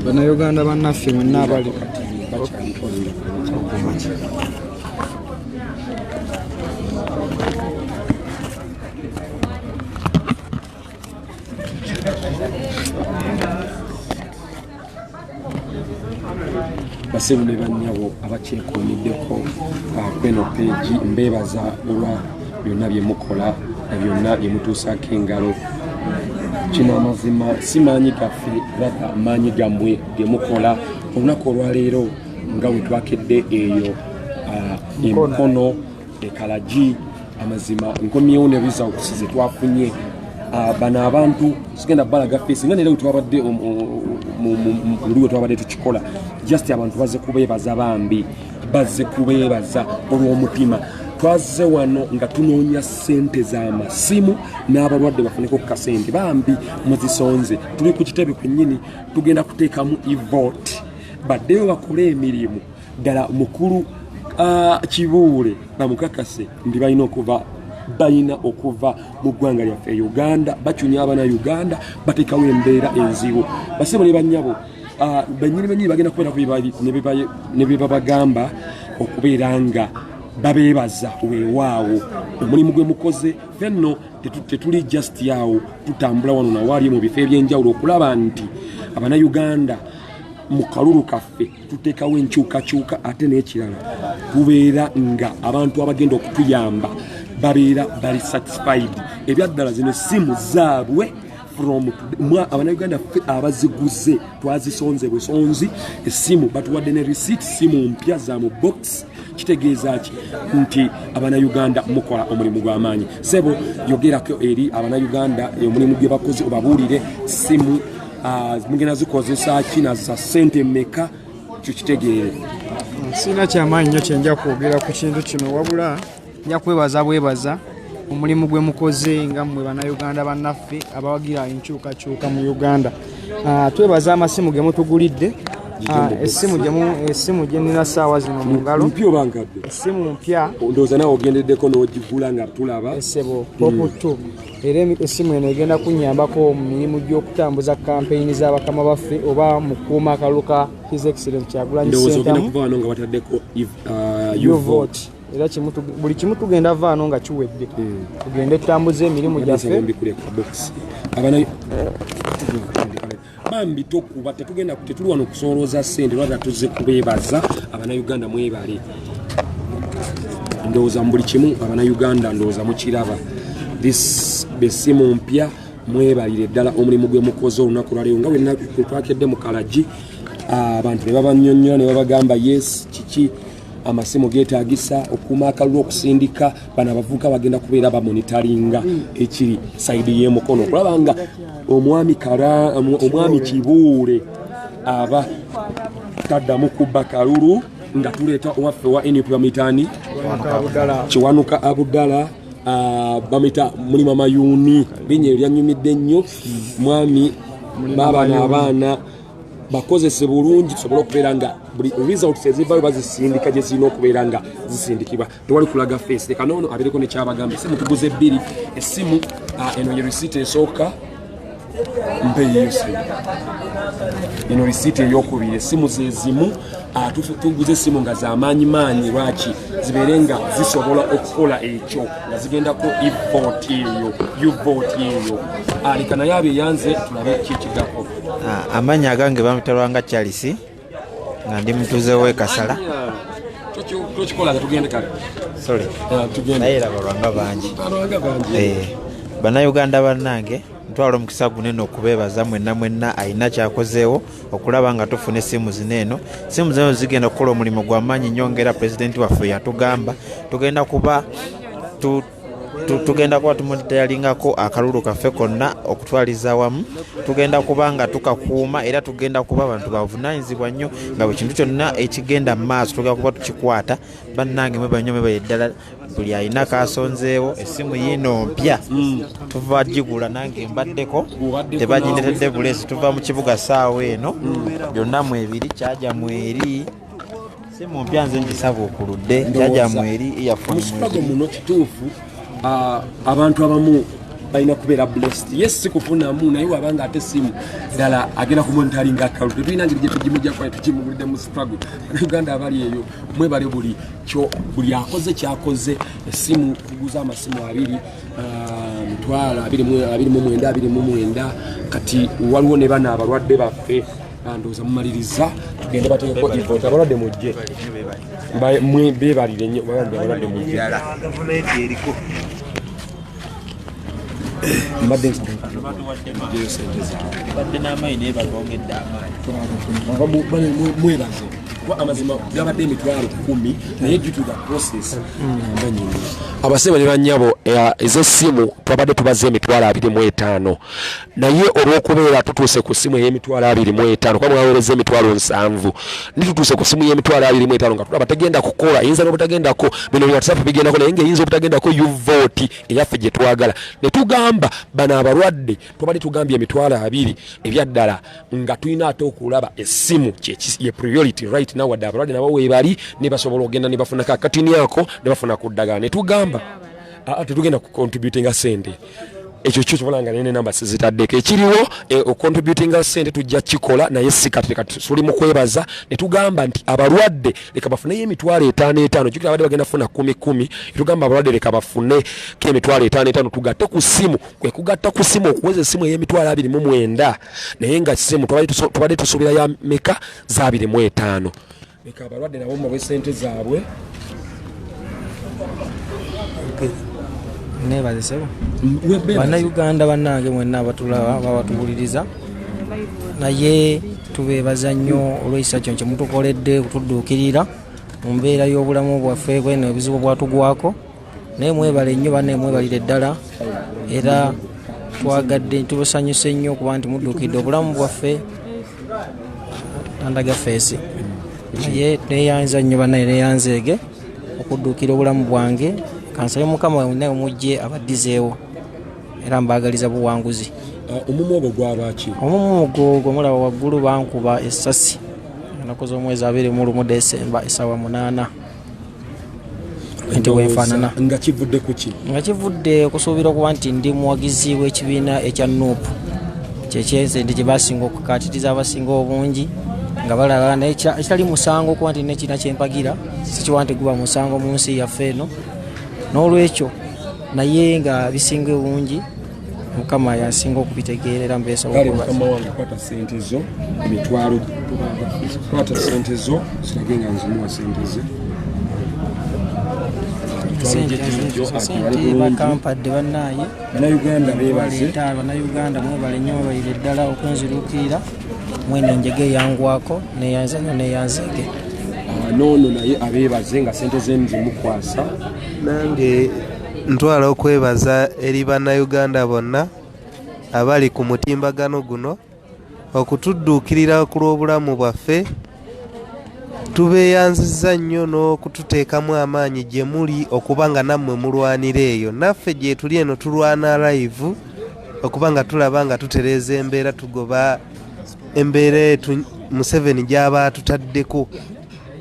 Bannayuganda bannaffe mwenna abali basebo ne bannyabo abakyekuumiddeko kweno peegi mbeebaza olwa byonna bye mukola na byonna bye mutuusaako engalo. Kino amazima si maanyi gaffe rata maanyi gammwe ge mukola. Olunaku olwaleero nga bwe twakedde eyo emikono ekalagi amazima nkomyewo ne biza okusize twafunye bano abantu sigenda balaga feesi nga neera bwe twabadde mu lulwe twabadde tukikola just abantu bazze kubeebaza bambi bazze kubeebaza olw'omutima. Twazze wano nga tunoonya ssente z'amasimu n'abalwadde bafuneko ku kasente bambi muzisonze. Tuli ku kitebe kwennyini tugenda kuteekamu evote baddeyo bakole emirimu ddala mukulu Kibuule bamukakase ndi balina okuva mu ggwanga lyaffe Uganda bacunya abana Uganda bateekawo embeera enzibu. Basebo ne bannyabo bennyini bagenda kubeera ne bye babagamba okubeera nga babeebaza weewaawo omulimu gwe mukoze. Fenno tetuli just yawo tutambula wano nawaali mu bifo ebyenjawulo okulaba nti Abannayuganda mu kalulu kaffe tuteekawo enkyukakyuka ate n'ekirala tubeera nga abantu abagenda okutuyamba babeera bali satisfied. Ebyaddala zino simu zaabwe from Abannayuganda ffe abaziguze twazisonze busonzi essimu batuwadde ne receipt simu mpya za mu box. Kitegeeza ki nti Abannayuganda mukola omulimu gw'amaanyi. Sebo yogerako eri Abannayuganda omulimu gwe bakoze obabuulire simu mugenda zikozesa kina za ssente mmeka tukitegeere. Sina kyamaanyi nnyo kyenja kwogera ku kintu kino wabula nja kwebaza omulimu gwe mukoze nga mmwe Bannayuganda bannaffe abawagira enkyukakyuka mu Uganda. Twebaza amasimu ge mutugulidde. Essimu gye nnina ssaawa zino mu ngalo mpya oba nkadde? Essimu mpya ndowooza nawe ogendeddeko n'ogigula nga tulaba essebo popu. Era essimu eno egenda kunnyambako mu mirimu gy'okutambuza kampeyini z'abakama baffe oba mu kukuuma akalulu ka His Excellency Kyagulanyi Ssentamu. Ndowooza ogenda kuva wano nga bataddeko uvote. Era buli kimu tugenda vaano nga kiwedde tugende tutambuze emirimu gyaffe. Bambi tokuba tetuli wano kusolooza ssente lwata tuzze kubeebaza Abannayuganda mwebale. Ndowooza mu buli kimu Abannayuganda ndowooza mukiraba. Bessimu mpya mwebalire ddala omulimu gwe mukoze olunaku lwaleero nga bwe twakedde mu kalagi abantu ne babannyonnyola ne babagamba yes kiki amasimu geetaagisa okuuma akalulu okusindika bano abavubuka bagenda kubeera bamonitaringa ekiri sayidi y'emukono okulaba nga omwami Kibuule aba taddamu kubba kalulu nga tuleeta owaffe wa NUP bamuyitaani Kiwanuka Abudala bamuyita Mulima Mayuuni linnya eryanyumidde nnyo mwami baabana abaana bakozese bulungi tusobole okubeera nga buli results ezivaayo bazisindika gye zirina okubeera nga zisindikibwa tewali kulaga face. Leka noono abeereko nekyabagamba essimu tuguze bbiri essimu eno ye receipt esooka mpeeyesimu eno receipt eyokubiri essimu zezimu tuguze essimu nga zamaanyi lwaki zibeere nga zisobola okukola ekyo nga zigendako uvote eyo alika naye abeeyanze tulabe kikigako. Amanyi agange bamutalwanga Charles nga ndi mutuuze w'e Kasala. Tukikolaga tugende kale. Sorry. Naye era balwanga bangi. Bannayuganda bannange ntwala omukisa gunene okubeebaza mwenna alina kyakozeewo okulaba nga tufuna essimu zineeno. Essimu zino zigenda kukola omulimu gw'amaanyi nnyo ng'era pulezidenti waffe yatugamba tugenda kuba tumudayalingako akalulu kaffe konna okutwaliza wamu. Tugenda kuba nga tukakuuma era tugenda kuba abantu bavunaanyizibwa nnyo nga buli kintu kyonna ekigenda mu maaso tugenda kuba tukikwata. Bannange mwebale ddala buli alina kasonzeewo essimu yiino mpya tuva gigula nange mbaddeko tebaginetedde buleesi tuva mu kibuga ssaawa eno byonna mwebiri kyaja mweri essimu mpya nze ngisaba okuludde kyaja mweri iyafuni muno kituufu abantu abamu balina kubeera blessed yes sikufunamu naye wabanga ate simu ddala agenda ku monitoring account tulina ngeri gye tugimujja kwa tukimugulidde mu struggle Uganda abali eyo mwebale buli akoze kyakoze esimu kuguza amasimu 2 mitwala 29 kati waliwo ne bana abalwadde baffe ndoza mumaliriza tugende bateeko ivote abalwadde mujje mwe bebalire nnyo abalwadde mujje mbadde mwebaze amazima gabadde emitwalo 10 naye due to the process abasebe ne bannyabo ez'essimu twabadde tubaze emitwalo 25 naye olw'okubeera tutuuse ku simu ey'emitwalo 25 kuba mwaweereza emitwalo 7 nitutuuse ku simu y'emitwalo 25 nga tulaba tegenda kukola eyinza n'obutagendako bino WhatsApp bigendako naye ng'eyinza obutagendako uvote eyaffe gye twagala ne tugamba bano abalwadde twabadde tugambye emitwalo 2 ebyaddala nga tulina ate okulaba essimu ye priority right now wadde abalwadde nabo weebali ne basobola okugenda ne bafunako akatini ako ne bafuna ku ddagala ne tugamba tetugenda ku contributinga sente ekyo kyo kibalanga nene namba sizitaddeko ekiriwo contributinga sente tujja kikola naye sikati tuli mu kwebaza ne tugamba nti abalwadde leka bafuneyo emitwalo 5 jukira abadde bagenda funa 10 tugamba abalwadde leka bafune ke emitwalo 5 tugatte ku simu kwe kugatta ku simu okuweza esimu y'emitwalo 29 naye nga simu tubadde tusuubira ya meka za 25 leka abalwadde nabo mbawe sente zaabwe nebazesebo bannayuganda bannange mwenna abatulaba babatubuliriza naye tubeebaza nnyo olw'ekisa kyo kyemutukoledde kutudduukirira mu mbeera y'obulamu bwaffe kweno ebizibu bwatugwako naye mwebale nnyo banne mwebalire ddala era twagadde tubasanyuse nnyo okuba nti mudduukiridde obulamu bwaffe tandaga feesi naye neyanza nnyo bannaye neyanzeege okudduukira obulamu bwange kansabe mukama naye mujje abaddizeewo era mbagaliza buwanguzi omumu ogwo gwabaki omumu ogwo mulaba waggulu bankuba essasi ennaku z'omwezi 21 Desemba essaawa 8 nti wenfaanana nga kivudde ku ki nga kivudde okusuubira okuba nti ndi muwagizi w'ekibiina ekya nuupu kyekyensente gye basinga okukatiriza abasinga obungi nga balaba naye ekitali musango okuba nti nekina kyempagira sikiwa nti guba musango mu nsi yaffe eno n'olwekyo naye nga bisinga obungi mukama yasinga okubitegeera era mbeesakwata sente zo emitwalo kwata sente zo zirage nga nzimuwa sente ze sente bakampadde bannaaye bannayuganda mwebale nnyo mwebalire ddala okwenziruukirira mwene enjege eyangwako neyanza nyo neyanzeege noono naye abeebaze nga sente zenu zimukwasa nange ntwala okwebaza eri bannayuganda bonna abali ku mutimbagano guno okutudduukirira ku lw'obulamu bwaffe tubeeyanziza nnyo n'okututeekamu amaanyi gye muli okuba nga nammwe mulwanira eyo naffe gye tuli eno tulwana live okuba nga tulaba nga tutereeza embeera tugoba embeera etu Museveni gy'aba tutaddeko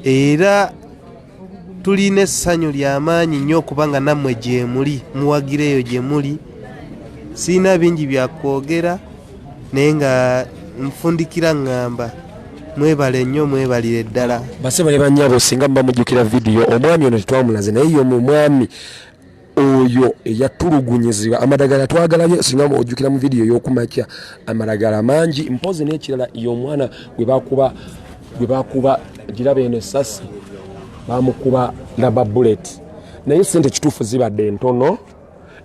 era tulina essanyu ly'amaanyi nnyo okubanga nammwe gye muli muwagireeyo gye muli siina bingi byakwogera naye nga nfundikira ngamba mwebale nnyo mwebalire ddala basebale bannyabo singa muba mujjukira vidiyo omwami ono tetwamulaze naye yo mu mwami oyo eyatulugunyizibwa amadagala twagalabye singa ojjukira mu vidiyo y'okumakya amadagala mangi mpozi n'ekirala y'omwana gwe bakuba giraba eno essasi bamukuba raba bullet naye sente kituufu zibadde ntono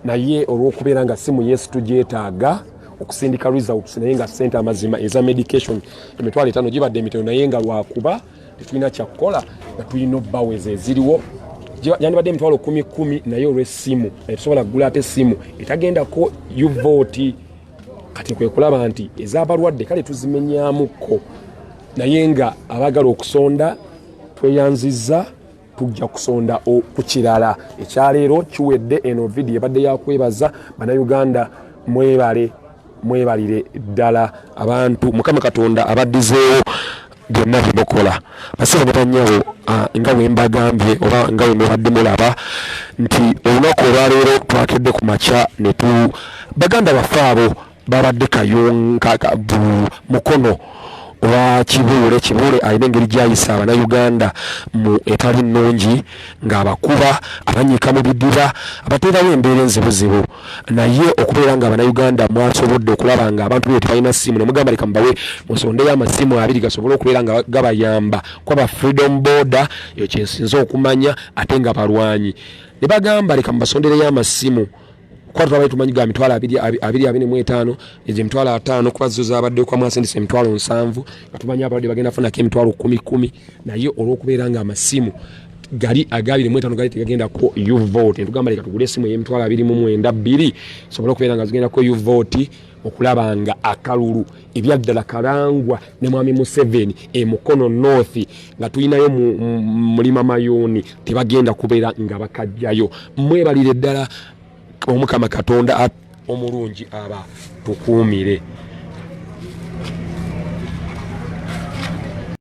naye olw'okubeera nga simu yesu tugyetaaga okusindika results naye nga sente amazima eza medication emitwalo 5 gibadde emitono naye nga lwakuba tetulina kyakukola nga tulina obbaweza eziriwo yandibadde emitwalo 10 naye olw'essimu tusobola kugula ate essimu etagendako uvote kati kwe kulaba nti ez'abalwadde kale tuzimenyaamuko naye nga abaagala okusonda tweyanziza tujja kusonda ku kirala ekyaleero kiwedde eno vidiyo ebadde yakwebaza bannayuganda mwebalire ddala abantu mukama katonda abaddizeewo byonna byemukola basebe batanyabo nga bwe mbagambye oba nga bwe mubadde mulaba nti olunaku olwaleero twakedde ku makya ne baganda baffe abo babadde kayunga mukono wa Kibuule alina engeri gy'ayisa Abannayuganda mu etali nnungi ng'abakuba abanyiika mu bidiba abateerawo embeera enzibuzibu naye okubeera nga Abannayuganda mwasobodde okulaba nga abantu bwe tebalina ssimu ne mugamba leka mubawe musonde y'amasimu 2 gasobole okubeera nga gabayamba kwaba Freedom Border yo kyensinza okumanya ate nga balwanyi ne bagamba leka mubasondereyo amasimu kwa twabaye tumanyi ga mitwala 225 eje mitwala 5 kuba zo zabadde kwa mwasendise mitwalo 7 batumanya abadde bagenda funa ke mitwalo 10 naye olwokubeera nga amasimu gali agabire mwetano gali tegagenda ko U-vote ntugamba leka tugule simu y'emitwala 29 sobola okubeera nga zigenda ko U-vote okulaba nga akalulu ebyaddala kalangwa ne mwami Museveni Mukono North nga tuyinayo mulima Mayoni tebagenda kubeera nga bakajjayo mwebalire ddala Omukama Katonda omulungi aba tukuumire